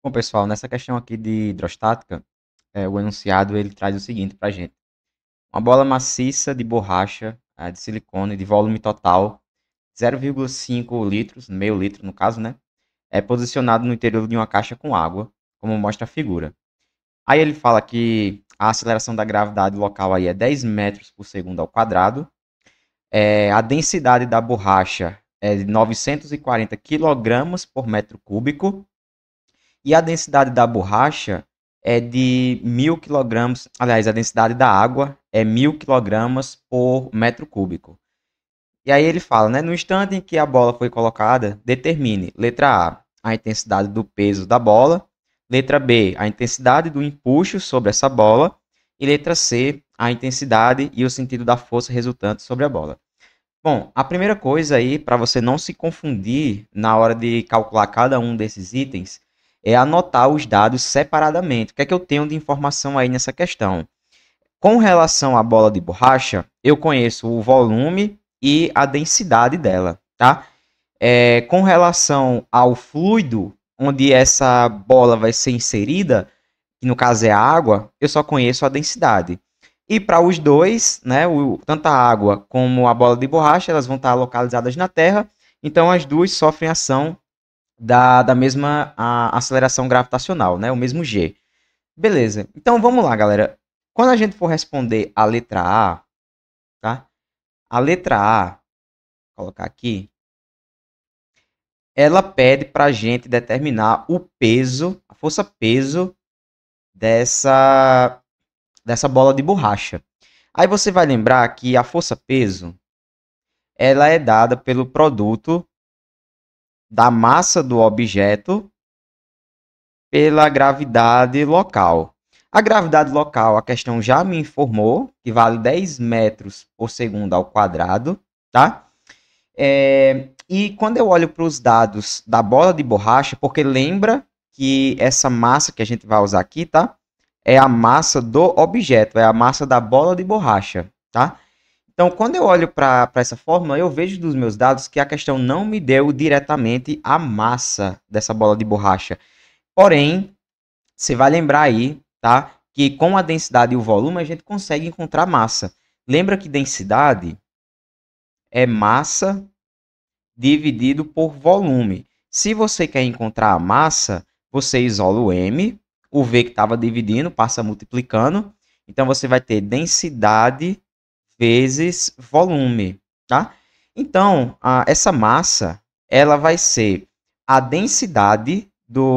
Bom, pessoal, nessa questão aqui de hidrostática, o enunciado ele traz o seguinte para a gente. Uma bola maciça de borracha de silicone de volume total 0,5 litros, meio litro no caso, né? É posicionado no interior de uma caixa com água, como mostra a figura. Aí ele fala que a aceleração da gravidade local aí é 10 metros por segundo ao quadrado. A densidade da borracha é de 940 quilogramas por metro cúbico. E a densidade da borracha é de 1.000 kg. Aliás, a densidade da água é 1.000 kg por metro cúbico. E aí ele fala, né? No instante em que a bola foi colocada, determine, letra A intensidade do peso da bola. Letra B, a intensidade do empuxo sobre essa bola. E letra C, a intensidade e o sentido da força resultante sobre a bola. Bom, a primeira coisa aí, para você não se confundir na hora de calcular cada um desses itens, é anotar os dados separadamente. O que é que eu tenho de informação aí nessa questão? Com relação à bola de borracha, eu conheço o volume e a densidade dela, tá? Com relação ao fluido onde essa bola vai ser inserida, que no caso é a água, eu só conheço a densidade. E para os dois, né, tanto a água como a bola de borracha, elas vão estar localizadas na Terra, então as duas sofrem ação da mesma aceleração gravitacional, né, o mesmo G. Beleza, então vamos lá, galera. Quando a gente for responder a letra A, tá? A letra A, vou colocar aqui, ela pede para a gente determinar o peso, a força-peso dessa bola de borracha. Aí você vai lembrar que a força-peso ela é dada pelo produto da massa do objeto pela gravidade local. A gravidade local, a questão já me informou, que vale 10 metros por segundo ao quadrado, tá? E quando eu olho para os dados da bola de borracha, porque lembra que essa massa que a gente vai usar aqui, tá? É a massa do objeto, é a massa da bola de borracha, tá? Então, quando eu olho para essa fórmula, eu vejo dos meus dados que a questão não me deu diretamente a massa dessa bola de borracha. Porém, você vai lembrar aí, tá? Que com a densidade e o volume a gente consegue encontrar massa. Lembra que densidade é massa dividido por volume. Se você quer encontrar a massa, você isola o m, o v que estava dividindo passa multiplicando. Então, você vai ter densidade vezes volume, tá? Então, essa massa, ela vai ser a densidade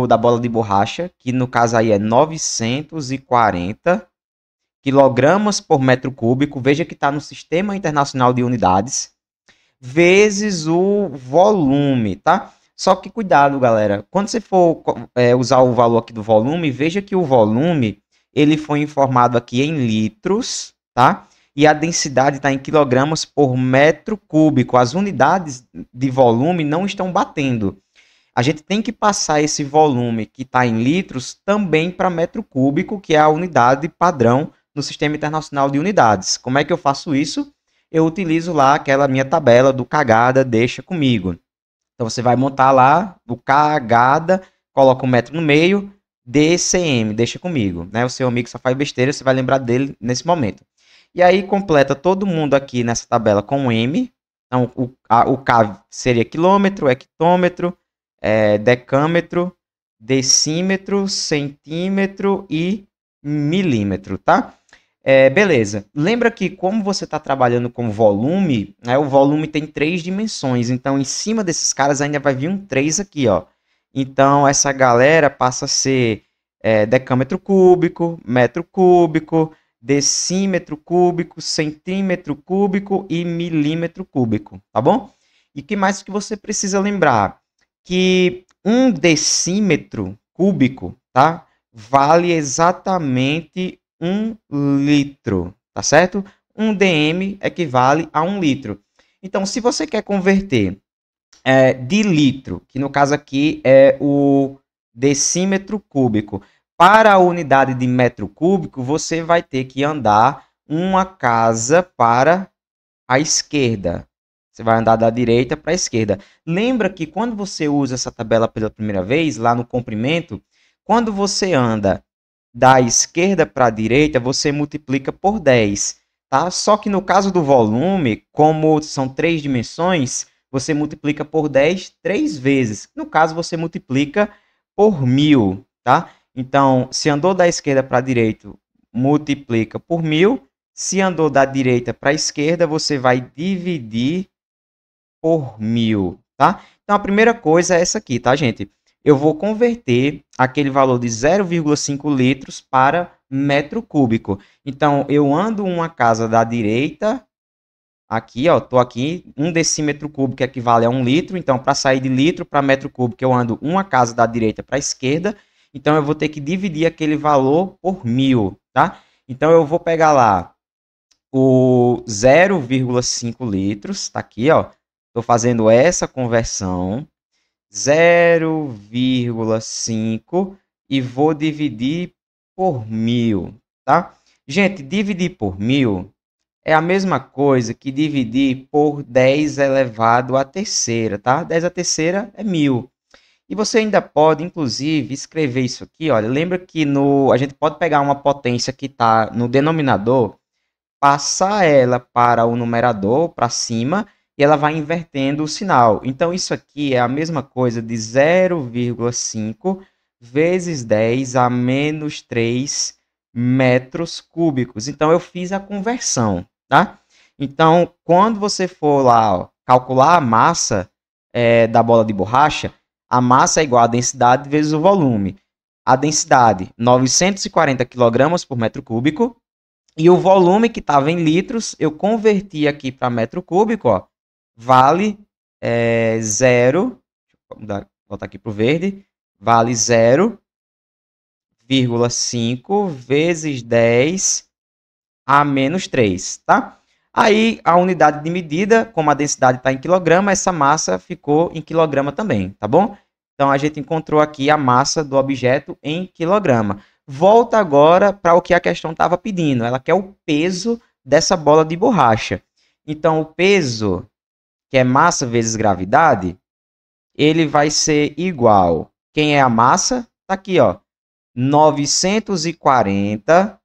da bola de borracha, que no caso aí é 940 quilogramas por metro cúbico. Veja que está no Sistema Internacional de Unidades, vezes o volume, tá? Só que cuidado, galera. Quando você for usar o valor aqui do volume, veja que o volume ele foi informado aqui em litros, tá? E a densidade está em quilogramas por metro cúbico. As unidades de volume não estão batendo. A gente tem que passar esse volume que está em litros também para metro cúbico, que é a unidade padrão no Sistema Internacional de Unidades. Como é que eu faço isso? Eu utilizo lá aquela minha tabela do cagada, deixa comigo. Então você vai montar lá o cagada, coloca um metro no meio, DCM, deixa comigo. Né? O seu amigo só faz besteira, você vai lembrar dele nesse momento. E aí completa todo mundo aqui nessa tabela com M. Então o K seria quilômetro, hectômetro, decâmetro, decímetro, centímetro e milímetro, tá? Beleza. Lembra que como você está trabalhando com volume, né, o volume tem 3 dimensões. Então, em cima desses caras ainda vai vir um 3 aqui, ó. Então, essa galera passa a ser decâmetro cúbico, metro cúbico, decímetro cúbico, centímetro cúbico e milímetro cúbico, tá bom? E o que mais que você precisa lembrar? Que um decímetro cúbico, tá? Vale exatamente 1 litro, tá certo? 1 dm equivale a 1 litro. Então, se você quer converter de litro, que no caso aqui é o decímetro cúbico, para a unidade de metro cúbico, você vai ter que andar uma casa para a esquerda. Você vai andar da direita para a esquerda. Lembra que quando você usa essa tabela pela primeira vez, lá no comprimento, Quando você anda da esquerda para a direita, você multiplica por 10, tá? Só que no caso do volume, como são 3 dimensões, você multiplica por 10 3 vezes. No caso, você multiplica por 1000, tá? Então, se andou da esquerda para a direita, multiplica por 1000. Se andou da direita para a esquerda, você vai dividir por 1000, tá? Então, a primeira coisa é essa aqui, tá, gente? Eu vou converter aquele valor de 0,5 litros para metro cúbico. Então, eu ando uma casa da direita, aqui, ó, tô aqui, 1 decímetro cúbico equivale a 1 litro. Então, para sair de litro para metro cúbico, eu ando uma casa da direita para a esquerda. Então, eu vou ter que dividir aquele valor por 1000, tá? Então, eu vou pegar lá o 0,5 litros, tá aqui, ó. Estou fazendo essa conversão, 0,5 e vou dividir por 1000, tá? Gente, dividir por 1000 é a mesma coisa que dividir por 10 elevado à terceira, tá? 10 à terceira é 1000. E você ainda pode, inclusive, escrever isso aqui, olha, lembra que a gente pode pegar uma potência que está no denominador, passar ela para o numerador, para cima, e ela vai invertendo o sinal. Então, isso aqui é a mesma coisa de 0,5 vezes 10 a menos 3 metros cúbicos. Então, eu fiz a conversão, tá? Então, quando você for lá, ó, calcular a massa da bola de borracha, a massa é igual à densidade vezes o volume. A densidade, 940 kg por metro cúbico, e o volume que estava em litros, eu converti aqui para metro cúbico, ó, vale 0, voltar aqui para o verde, vale 0,5 vezes 10 a menos 3, tá? Aí, a unidade de medida, como a densidade está em quilograma, essa massa ficou em quilograma também, tá bom? Então, a gente encontrou aqui a massa do objeto em quilograma. Volta agora para o que a questão estava pedindo. Ela quer o peso dessa bola de borracha. Então, o peso, que é massa vezes gravidade, ele vai ser igual. Quem é a massa? Está aqui, ó. 940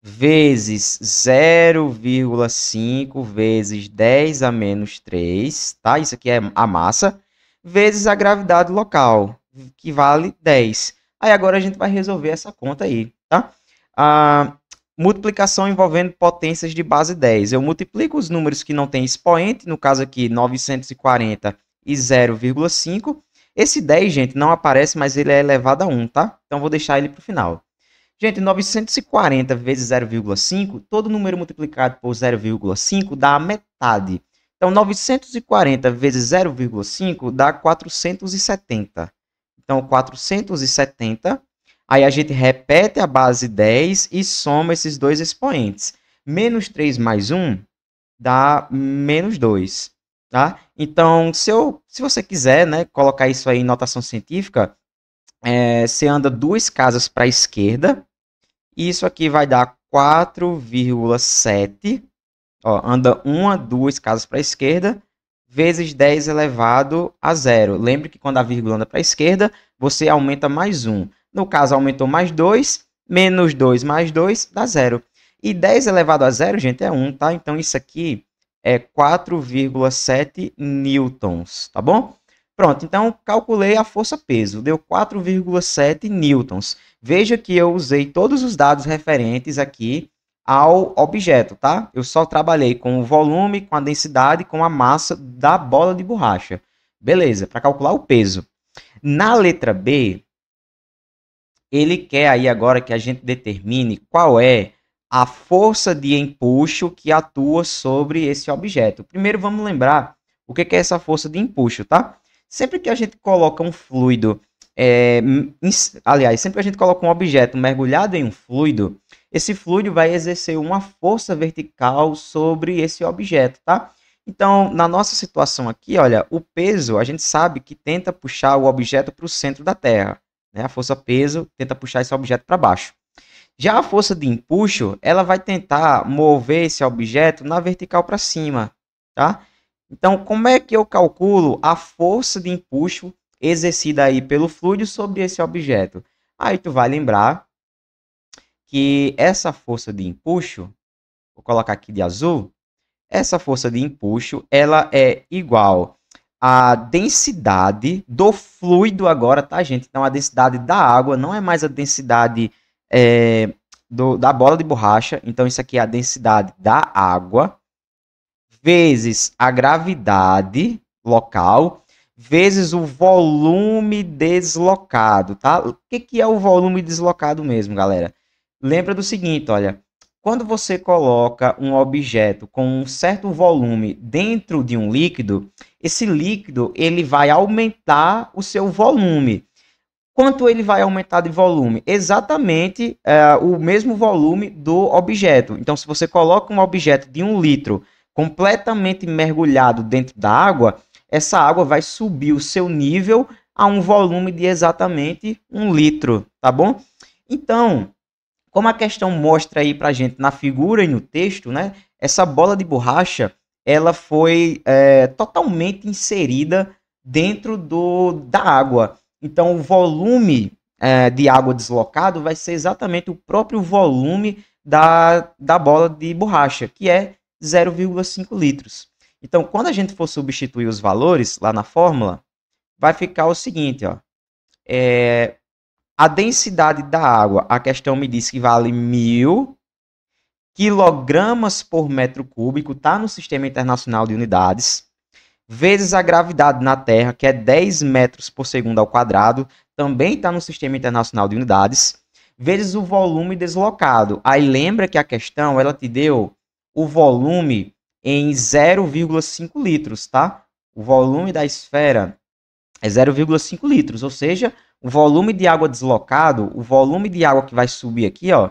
vezes 0,5 vezes 10 a menos 3, tá? Isso aqui é a massa, vezes a gravidade local, que vale 10. Aí agora a gente vai resolver essa conta aí, tá? A multiplicação envolvendo potências de base 10. Eu multiplico os números que não têm expoente, no caso aqui 940 e 0,5. Esse 10, gente, não aparece, mas ele é elevado a 1, tá? Então vou deixar ele para o final. Gente, 940 vezes 0,5, todo número multiplicado por 0,5 dá a metade. Então, 940 vezes 0,5 dá 470. Então, 470. Aí a gente repete a base 10 e soma esses dois expoentes. Menos 3 mais 1 dá menos 2. Tá? Então, se você quiser, né, colocar isso aí em notação científica, você anda 2 casas para a esquerda, e isso aqui vai dar 4,7, anda 2 casas para a esquerda, vezes 10 elevado a 0. Lembre que quando a vírgula anda para a esquerda, você aumenta mais 1. No caso, aumentou mais 2, menos 2 mais 2 dá 0. E 10 elevado a 0, gente, é 1, tá? Então, isso aqui é 4,7 newtons, tá bom? Pronto, então calculei a força-peso, deu 4,7 newtons. Veja que eu usei todos os dados referentes aqui ao objeto, tá? Eu só trabalhei com o volume, com a densidade, com a massa da bola de borracha. Beleza, para calcular o peso. Na letra B, ele quer aí agora que a gente determine qual é a força de empuxo que atua sobre esse objeto. Primeiro vamos lembrar o que é essa força de empuxo, tá? Sempre que a gente coloca um fluido, sempre que a gente coloca um objeto mergulhado em um fluido, esse fluido vai exercer uma força vertical sobre esse objeto, tá? Então, na nossa situação aqui, olha, o peso, a gente sabe que tenta puxar o objeto para o centro da Terra, né? A força peso tenta puxar esse objeto para baixo. Já a força de empuxo, ela vai tentar mover esse objeto na vertical para cima, tá? Então, como é que eu calculo a força de empuxo exercida aí pelo fluido sobre esse objeto. Aí tu vai lembrar que essa força de empuxo, vou colocar aqui de azul, essa força de empuxo, ela é igual à densidade do fluido agora, tá, gente? Então, a densidade da água não é mais a densidade da bola de borracha. Então, isso aqui é a densidade da água vezes a gravidade local vezes o volume deslocado, tá? O que é o volume deslocado mesmo, galera? Lembra do seguinte, olha, quando você coloca um objeto com um certo volume dentro de um líquido, esse líquido ele vai aumentar o seu volume. Quanto ele vai aumentar de volume? Exatamente o mesmo volume do objeto. Então, se você coloca um objeto de 1 litro completamente mergulhado dentro da água, essa água vai subir o seu nível a um volume de exatamente 1 litro, tá bom? Então, como a questão mostra aí pra gente na figura e no texto, né? Essa bola de borracha, ela foi totalmente inserida dentro da água. Então, o volume de água deslocado vai ser exatamente o próprio volume da bola de borracha, que é 0,5 litros. Então, quando a gente for substituir os valores lá na fórmula, vai ficar o seguinte, ó. A densidade da água, a questão me diz que vale 1.000 quilogramas por metro cúbico, está no Sistema Internacional de Unidades, vezes a gravidade na Terra, que é 10 metros por segundo ao quadrado, também está no Sistema Internacional de Unidades, vezes o volume deslocado. Aí lembra que a questão, ela te deu o volume em 0,5 litros, tá? O volume da esfera é 0,5 litros, ou seja, o volume de água deslocado, o volume de água que vai subir aqui, ó,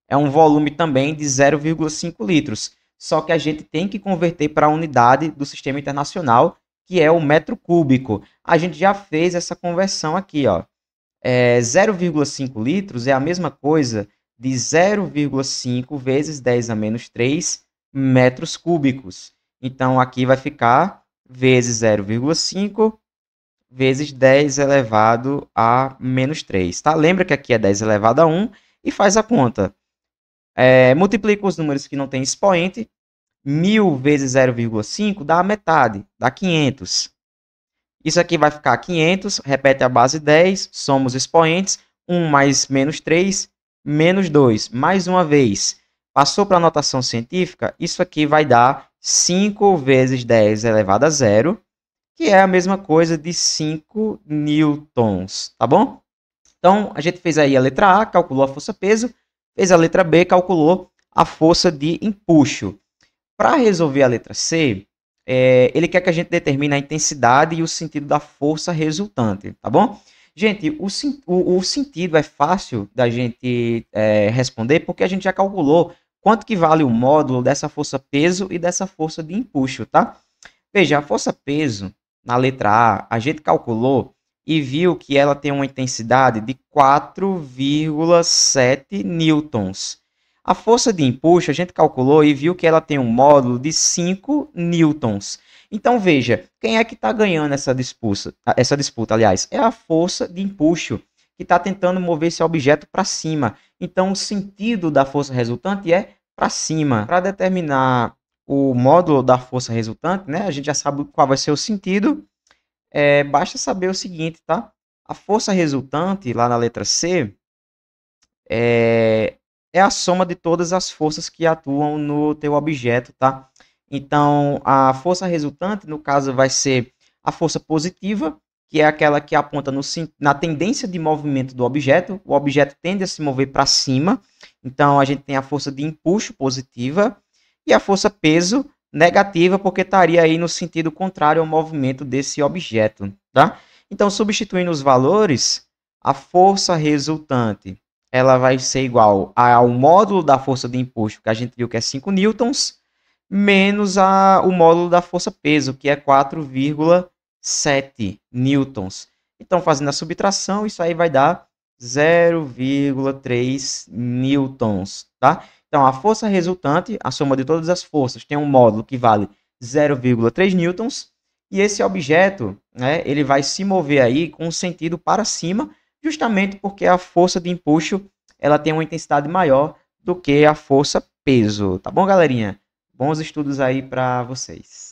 é um volume também de 0,5 litros. Só que a gente tem que converter para a unidade do Sistema Internacional, que é o metro cúbico. A gente já fez essa conversão aqui, ó. 0,5 litros é a mesma coisa de 0,5 vezes 10 a menos 3 metros cúbicos. Então, aqui vai ficar vezes 0,5 vezes 10 elevado a menos 3. Tá? Lembra que aqui é 10 elevado a 1 e faz a conta. Multiplica os números que não tem expoente. 1.000 vezes 0,5 dá a metade, dá 500. Isso aqui vai ficar 500, repete a base 10, somos expoentes, 1 mais menos 3, menos 2. Mais uma vez, passou para a notação científica, isso aqui vai dar 5 vezes 10 elevado a 0, que é a mesma coisa de 5 newtons, tá bom? Então, a gente fez aí a letra A, calculou a força-peso, fez a letra B, calculou a força de empuxo. Para resolver a letra C, ele quer que a gente determine a intensidade e o sentido da força resultante, tá bom? Gente, o sentido é fácil da gente responder porque a gente já calculou quanto que vale o módulo dessa força-peso e dessa força de empuxo, tá? Veja, a força-peso, na letra A gente calculou e viu que ela tem uma intensidade de 4,7 newtons. A força de empuxo, a gente calculou e viu que ela tem um módulo de 5 newtons. Então, veja, quem é que está ganhando essa disputa, aliás? É a força de empuxo, que está tentando mover esse objeto para cima. Então, o sentido da força resultante é para cima. Para determinar o módulo da força resultante, né, a gente já sabe qual vai ser o sentido. Basta saber o seguinte, tá? A força resultante, lá na letra C, é a soma de todas as forças que atuam no teu objeto, tá? Então, a força resultante, no caso, vai ser a força positiva, que é aquela que aponta na tendência de movimento do objeto. O objeto tende a se mover para cima. Então, a gente tem a força de empuxo positiva e a força peso negativa, porque estaria aí no sentido contrário ao movimento desse objeto, tá? Então, substituindo os valores, a força resultante ela vai ser igual ao módulo da força de empuxo, que a gente viu que é 5 newtons, menos o módulo da força-peso, que é 4,7 newtons. Então, fazendo a subtração, isso aí vai dar 0,3 newtons, tá? Então, a força resultante, a soma de todas as forças, tem um módulo que vale 0,3 newtons, E esse objeto, né, ele vai se mover aí com um sentido para cima, justamente porque a força de empuxo ela tem uma intensidade maior do que a força peso. Tá bom, galerinha? Bons estudos aí para vocês.